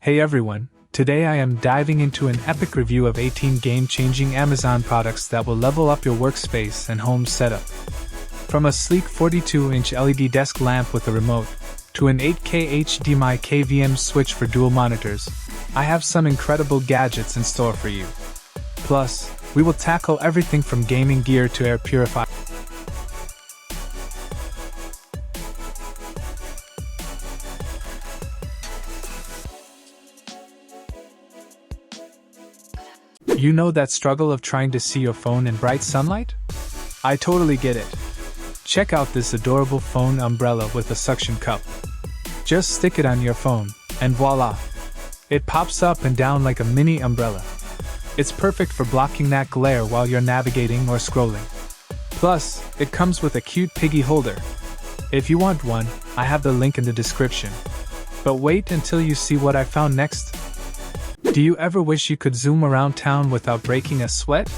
Hey everyone, today I am diving into an epic review of 18 game-changing Amazon products that will level up your workspace and home setup. From a sleek 42-inch LED desk lamp with a remote, to an 8K HDMI KVM switch for dual monitors, I have some incredible gadgets in store for you. Plus, we will tackle everything from gaming gear to air purifiers. You know that struggle of trying to see your phone in bright sunlight? I totally get it. Check out this adorable phone umbrella with a suction cup. Just stick it on your phone, and voila! It pops up and down like a mini umbrella. It's perfect for blocking that glare while you're navigating or scrolling. Plus, it comes with a cute piggy holder. If you want one, I have the link in the description. But wait until you see what I found next. Do you ever wish you could zoom around town without breaking a sweat?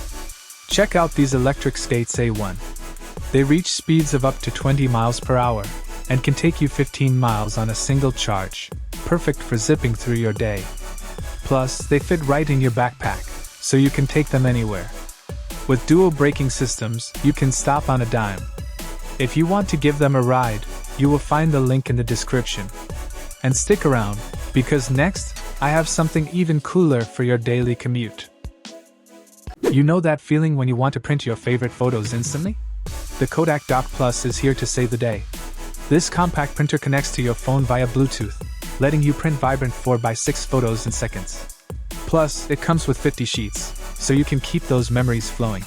Check out these electric skates A1. They reach speeds of up to 20 miles per hour, and can take you 15 miles on a single charge, perfect for zipping through your day. Plus, they fit right in your backpack, so you can take them anywhere. With dual braking systems, you can stop on a dime. If you want to give them a ride, you will find the link in the description. And stick around, because next, I have something even cooler for your daily commute. You know that feeling when you want to print your favorite photos instantly? The KODAK Dock Plus is here to save the day. This compact printer connects to your phone via Bluetooth, letting you print vibrant 4x6 photos in seconds. Plus, it comes with 50 sheets, so you can keep those memories flowing.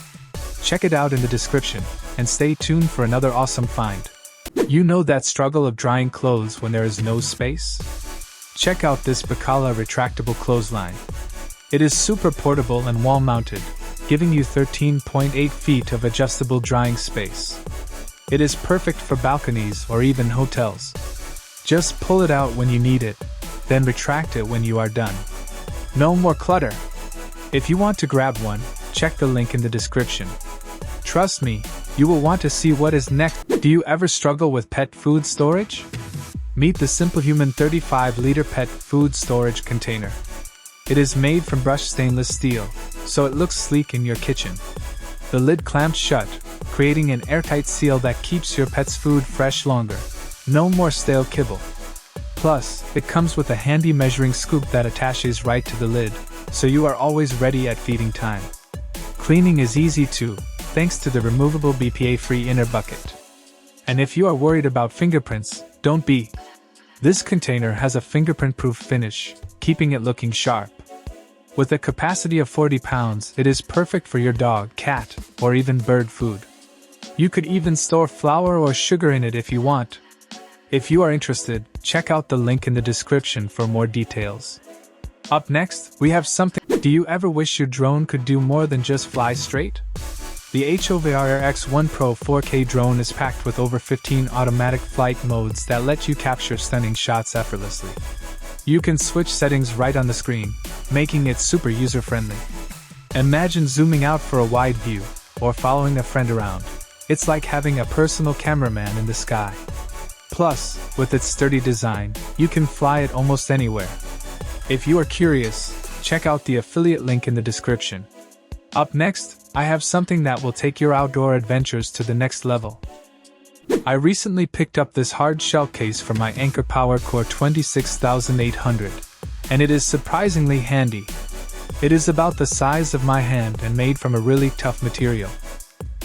Check it out in the description, and stay tuned for another awesome find. You know that struggle of drying clothes when there is no space? Check out this Bakala retractable clothesline. It is super portable and wall-mounted, giving you 13.8 feet of adjustable drying space. It is perfect for balconies or even hotels. Just pull it out when you need it, then retract it when you are done. No more clutter. If you want to grab one, check the link in the description. Trust me, you will want to see what is next. Do you ever struggle with pet food storage? Meet the simplehuman 35-liter pet food storage container. It is made from brushed stainless steel, so it looks sleek in your kitchen. The lid clamps shut, creating an airtight seal that keeps your pet's food fresh longer. No more stale kibble. Plus, it comes with a handy measuring scoop that attaches right to the lid, so you are always ready at feeding time. Cleaning is easy too, thanks to the removable BPA-free inner bucket. And if you are worried about fingerprints, don't be. This container has a fingerprint-proof finish, keeping it looking sharp. With a capacity of 40 pounds, it is perfect for your dog, cat, or even bird food. You could even store flour or sugar in it if you want. If you are interested, check out the link in the description for more details. Up next, we have something. Do you ever wish your drone could do more than just fly straight? The HOVERAir X1 Pro 4K drone is packed with over 15 automatic flight modes that let you capture stunning shots effortlessly. You can switch settings right on the screen, making it super user-friendly. Imagine zooming out for a wide view, or following a friend around. It's like having a personal cameraman in the sky. Plus, with its sturdy design, you can fly it almost anywhere. If you are curious, check out the affiliate link in the description. Up next, I have something that will take your outdoor adventures to the next level. I recently picked up this hard shell case for my Anker PowerCore 26800, and it is surprisingly handy. It is about the size of my hand and made from a really tough material.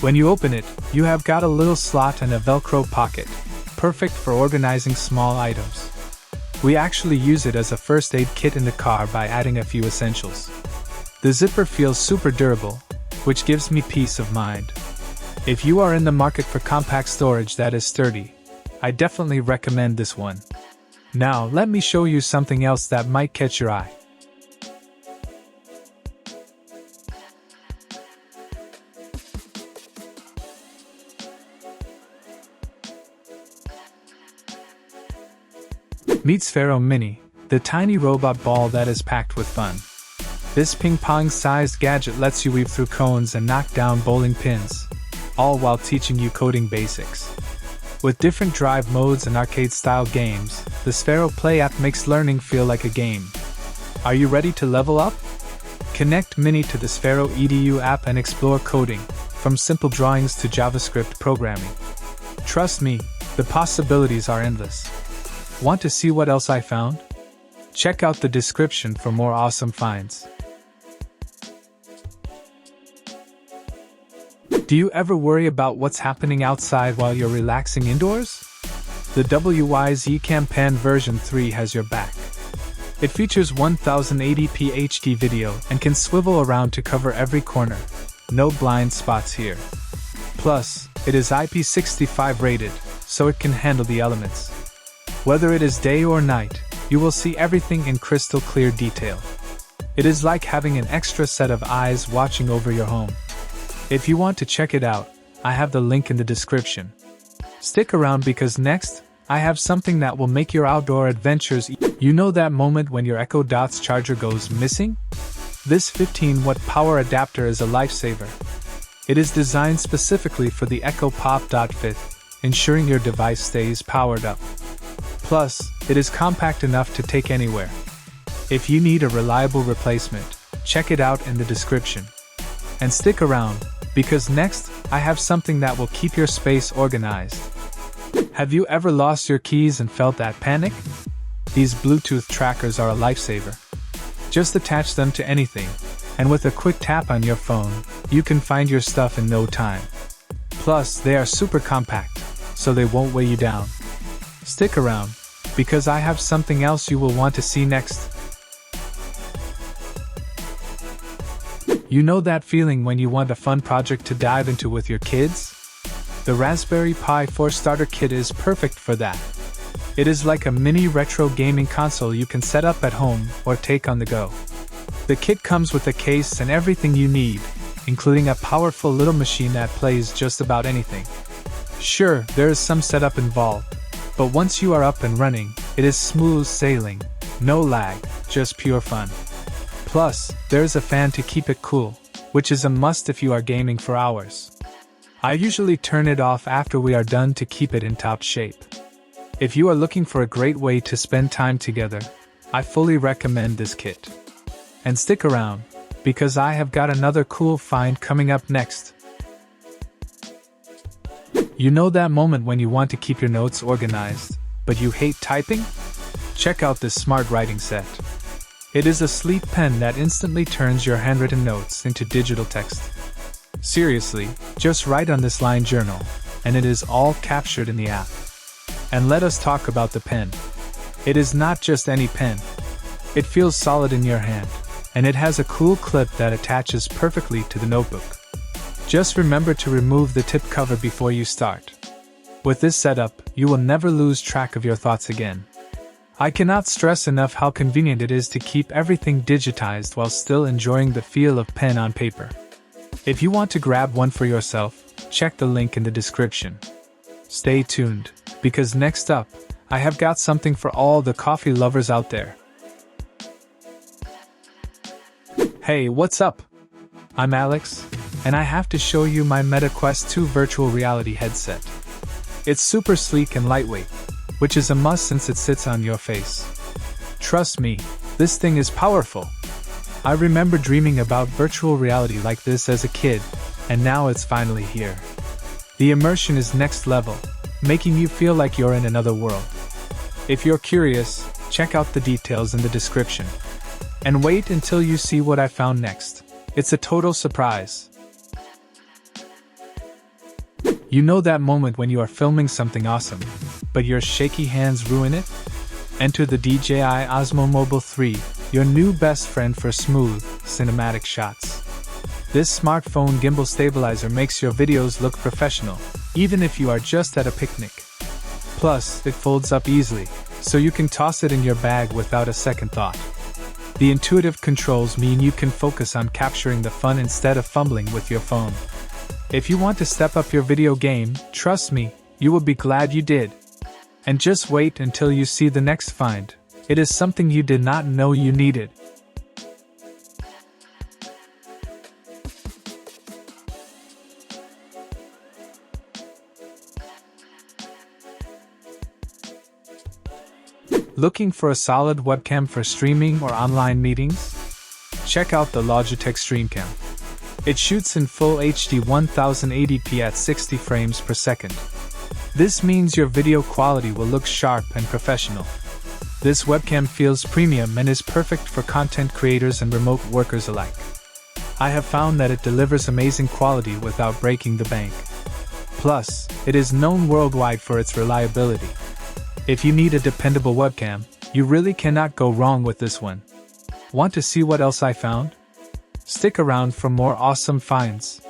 When you open it, you have got a little slot and a Velcro pocket, perfect for organizing small items. We actually use it as a first aid kit in the car by adding a few essentials. The zipper feels super durable, which gives me peace of mind. If you are in the market for compact storage that is sturdy, I definitely recommend this one. Now let me show you something else that might catch your eye. Meet Sphero Mini, the tiny robot ball that is packed with fun. This ping-pong-sized gadget lets you weave through cones and knock down bowling pins, all while teaching you coding basics. With different drive modes and arcade-style games, the Sphero Play app makes learning feel like a game. Are you ready to level up? Connect Mini to the Sphero EDU app and explore coding, from simple drawings to JavaScript programming. Trust me, the possibilities are endless. Want to see what else I found? Check out the description for more awesome finds. Do you ever worry about what's happening outside while you're relaxing indoors? The WYZE Cam Pan version 3 has your back. It features 1080p HD video and can swivel around to cover every corner. No blind spots here. Plus, it is IP65 rated, so it can handle the elements. Whether it is day or night, you will see everything in crystal clear detail. It is like having an extra set of eyes watching over your home. If you want to check it out, I have the link in the description. Stick around because next, I have something that will make your outdoor adventures. You know that moment when your Echo Dot's charger goes missing? This 15-watt power adapter is a lifesaver. It is designed specifically for the Echo Pop Dot 5, ensuring your device stays powered up. Plus, it is compact enough to take anywhere. If you need a reliable replacement, check it out in the description. And stick around, because next, I have something that will keep your space organized. Have you ever lost your keys and felt that panic? These Bluetooth trackers are a lifesaver. Just attach them to anything, and with a quick tap on your phone, you can find your stuff in no time. Plus, they are super compact, so they won't weigh you down. Stick around, because I have something else you will want to see next. You know that feeling when you want a fun project to dive into with your kids? The Raspberry Pi 4 Starter Kit is perfect for that. It is like a mini retro gaming console you can set up at home or take on the go. The kit comes with a case and everything you need, including a powerful little machine that plays just about anything. Sure, there is some setup involved, but once you are up and running, it is smooth sailing, no lag, just pure fun. Plus, there is a fan to keep it cool, which is a must if you are gaming for hours. I usually turn it off after we are done to keep it in top shape. If you are looking for a great way to spend time together, I fully recommend this kit. And stick around, because I have got another cool find coming up next. You know that moment when you want to keep your notes organized, but you hate typing? Check out this smart writing set. It is a sleek pen that instantly turns your handwritten notes into digital text. Seriously, just write on this line journal, and it is all captured in the app. And let us talk about the pen. It is not just any pen. It feels solid in your hand, and it has a cool clip that attaches perfectly to the notebook. Just remember to remove the tip cover before you start. With this setup, you will never lose track of your thoughts again. I cannot stress enough how convenient it is to keep everything digitized while still enjoying the feel of pen on paper. If you want to grab one for yourself, check the link in the description. Stay tuned, because next up, I have got something for all the coffee lovers out there. Hey, what's up? I'm Alex, and I have to show you my Meta Quest 2 virtual reality headset. It's super sleek and lightweight, which is a must since it sits on your face. Trust me, this thing is powerful. I remember dreaming about virtual reality like this as a kid, and now it's finally here. The immersion is next level, making you feel like you're in another world. If you're curious, check out the details in the description. And wait until you see what I found next. It's a total surprise. You know that moment when you are filming something awesome, but your shaky hands ruin it? Enter the DJI Osmo Mobile 3, your new best friend for smooth, cinematic shots. This smartphone gimbal stabilizer makes your videos look professional, even if you are just at a picnic. Plus, it folds up easily, so you can toss it in your bag without a second thought. The intuitive controls mean you can focus on capturing the fun instead of fumbling with your phone. If you want to step up your video game, trust me, you will be glad you did. And just wait until you see the next find. It is something you did not know you needed. Looking for a solid webcam for streaming or online meetings? Check out the Logitech StreamCam. It shoots in full HD 1080p at 60 frames per second. This means your video quality will look sharp and professional. This webcam feels premium and is perfect for content creators and remote workers alike. I have found that it delivers amazing quality without breaking the bank. Plus, it is known worldwide for its reliability. If you need a dependable webcam, you really cannot go wrong with this one. Want to see what else I found? Stick around for more awesome finds.